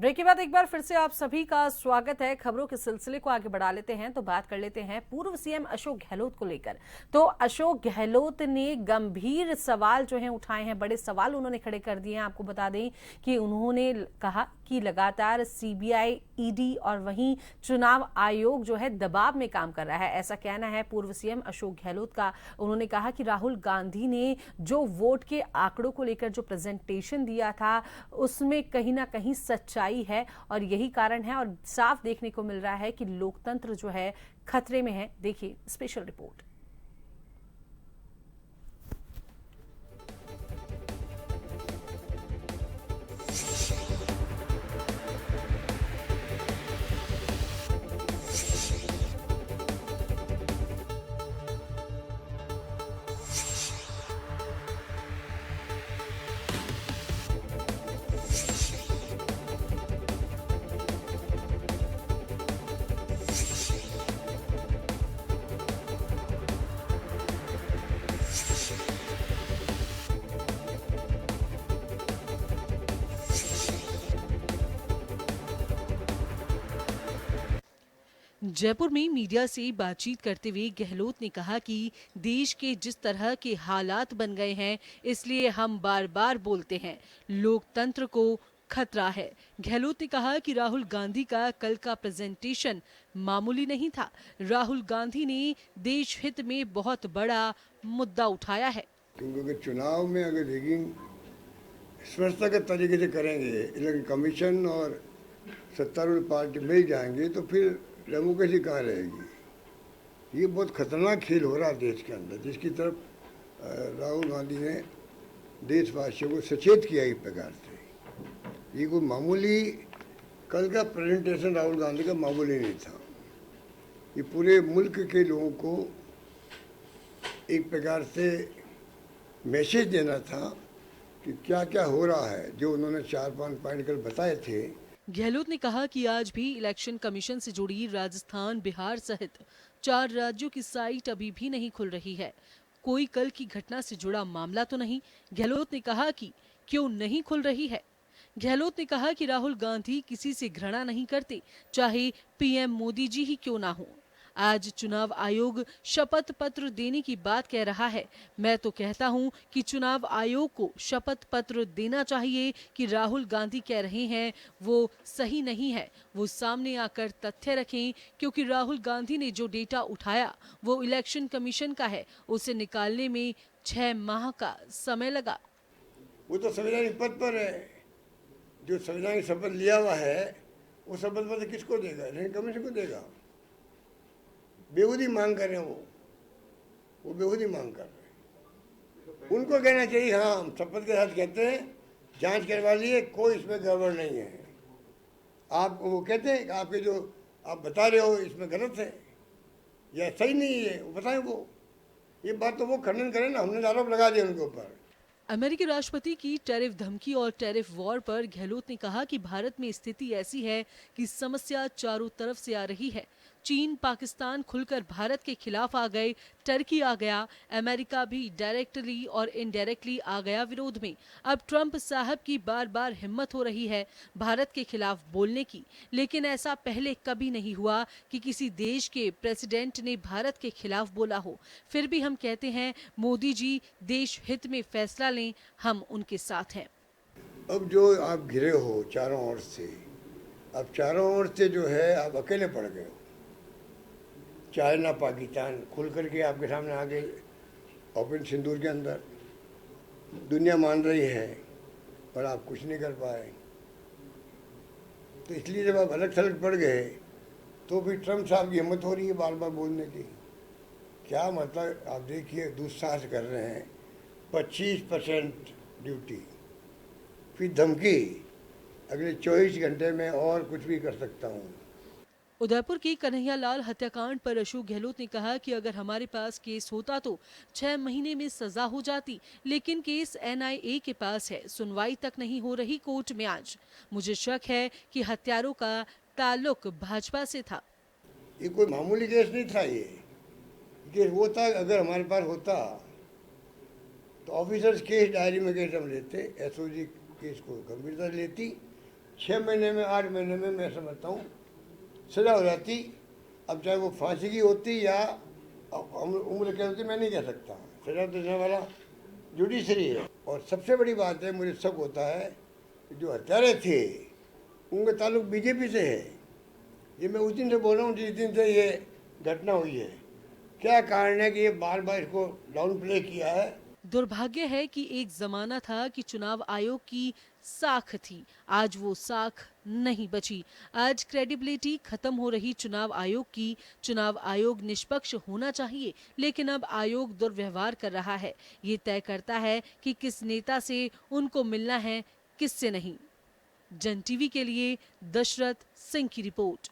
Break के बाद एक बार फिर से आप सभी का स्वागत है। खबरों के सिलसिले को आगे बढ़ा लेते हैं तो बात कर लेते हैं पूर्व सीएम अशोक गहलोत को लेकर। तो अशोक गहलोत ने गंभीर सवाल जो हैं उठाए हैं, बड़े सवाल उन्होंने खड़े कर दिए हैं। आपको बता दें कि उन्होंने कहा कि लगातार सीबीआई, ईडी और वहीं चुनाव आयोग जो है दबाव में काम कर रहा है, ऐसा कहना है पूर्व सीएम अशोक गहलोत का। उन्होंने कहा कि राहुल गांधी ने जो वोट के आंकड़ों को लेकर जो प्रेजेंटेशन दिया था उसमें कहीं ना कहीं सच्चाई है और यही कारण है और साफ देखने को मिल रहा है कि लोकतंत्र जो है खतरे में है। देखिए स्पेशल रिपोर्ट। जयपुर में मीडिया से बातचीत करते हुए गहलोत ने कहा कि देश के जिस तरह के हालात बन गए हैं, इसलिए हम बार बार बोलते हैं लोकतंत्र को खतरा है। गहलोत ने कहा कि राहुल गांधी का कल का प्रेजेंटेशन मामूली नहीं था। राहुल गांधी ने देश हित में बहुत बड़ा मुद्दा उठाया है। क्योंकि अगर चुनाव में अगर रिगिंग स्पष्टता के तरीके से करेंगे, इलेक्शन कमीशन और सत्तारूढ़ पार्टी मिल जाएंगे तो फिर डेमोक्रेसी कहाँ रहेगी। ये बहुत खतरनाक खेल हो रहा है देश के अंदर, जिसकी तरफ राहुल गांधी ने देशवासियों को सचेत किया एक प्रकार से। ये कोई मामूली कल का प्रेजेंटेशन राहुल गांधी का मामूली नहीं था। ये पूरे मुल्क के लोगों को एक प्रकार से मैसेज देना था कि क्या क्या हो रहा है, जो उन्होंने 4-5 पॉइंट कल बताए थे। गहलोत ने कहा कि आज भी इलेक्शन कमीशन से जुड़ी राजस्थान, बिहार सहित 4 राज्यों की साइट अभी भी नहीं खुल रही है। कोई कल की घटना से जुड़ा मामला तो नहीं। गहलोत ने कहा कि क्यों नहीं खुल रही है। गहलोत ने कहा कि राहुल गांधी किसी से घृणा नहीं करते, चाहे पीएम मोदी जी ही क्यों ना हो। आज चुनाव आयोग शपथ पत्र देने की बात कह रहा है। मैं तो कहता हूं कि चुनाव आयोग को शपथ पत्र देना चाहिए कि राहुल गांधी कह रहे हैं वो सही नहीं है। वो सामने आकर तथ्य रखें, क्योंकि राहुल गांधी ने जो डेटा उठाया वो इलेक्शन कमीशन का है। उसे निकालने में 6 माह का समय लगा। वो तो संवैधानिक पद पर है। जो संवैधानिक शपथ लिया हुआ है वो शपथ पत्र किसको देगा? इलेक्शन कमीशन को देगा। बेहूदी मांग कर रहे हैं वो बेहूदी मांग कर रहे हैं। उनको कहना चाहिए हाँ, हम शपथ के साथ कहते हैं जांच करवा लिए, कोई इसमें गड़बड़ नहीं है। आप वो कहते हैं कि आपके जो आप बता रहे हो इसमें गलत है या सही नहीं है, वो बताएं। वो ये बात तो वो खंडन करें ना, हमने आरोप लगा दिया उनके ऊपर। अमेरिकी राष्ट्रपति की टैरिफ धमकी और टैरिफ वॉर पर गहलोत ने कहा कि भारत में स्थिति ऐसी है कि समस्या चारों तरफ से आ रही है। चीन, पाकिस्तान खुलकर भारत के खिलाफ आ गए, टर्की आ गया, अमेरिका भी डायरेक्टली और इनडायरेक्टली आ गया विरोध में। अब ट्रंप साहब की बार बार हिम्मत हो रही है भारत के खिलाफ बोलने की, लेकिन ऐसा पहले कभी नहीं हुआ कि किसी देश के प्रेसिडेंट ने भारत के खिलाफ बोला हो। फिर भी हम कहते हैं मोदी जी देश हित में फैसला लें, हम उनके साथ हैं। अब जो आप घिरे हो चारों ओर से, अब चारों ओर से जो है आप अकेले पड़ गए हो। चाइना, पाकिस्तान खुल करके आपके सामने आ गए ऑपरेशन सिंदूर के अंदर। दुनिया मान रही है और आप कुछ नहीं कर पाए। तो इसलिए जब आप अलग थलग पड़ गए तो भी ट्रम्प साहब की हिम्मत हो रही है बार बार बोलने की। क्या मतलब, आप देखिए दुस्साहस कर रहे हैं। 25% ड्यूटी, फिर धमकी अगले 24 घंटे में और कुछ भी कर सकता हूँ। उदयपुर की कन्हैयालाल हत्याकांड पर अशोक गहलोत ने कहा कि अगर हमारे पास केस होता तो 6 महीने में सजा हो जाती, लेकिन केस एनआईए के पास है, सुनवाई तक नहीं हो रही कोर्ट में आज। मुझे शक है कि हत्यारों का ताल्लुक भाजपा से था। ये कोई मामूली केस नहीं था। ये केस होता, अगर हमारे पास होता तो ऑफिसर्स केस डायरी में केस हम लेते, एसओजी केस को गंभीरता लेती, 6 महीने में 8 महीने में मैं समझता हूँ सजा हो जाती। अब चाहे वो फांसी की होती या उम्र कैद होती मैं नहीं कह सकता, सजा देने वाला जुडिशरी है। और सबसे बड़ी बात है, मुझे शक होता है जो हत्यारे थे उनका ताल्लुक बीजेपी से है। ये मैं उस दिन से बोल रहा हूँ जिस दिन से ये घटना हुई है। क्या कारण है कि ये बार बार इसको डाउन प्ले किया है। दुर्भाग्य है कि एक जमाना था कि चुनाव आयोग की साख थी, आज वो साख नहीं बची। आज क्रेडिबिलिटी खत्म हो रही चुनाव आयोग की। चुनाव आयोग निष्पक्ष होना चाहिए, लेकिन अब आयोग दुर्व्यवहार कर रहा है। ये तय करता है कि किस नेता से उनको मिलना है, किससे नहीं। जन टीवी के लिए दशरथ सिंह की रिपोर्ट।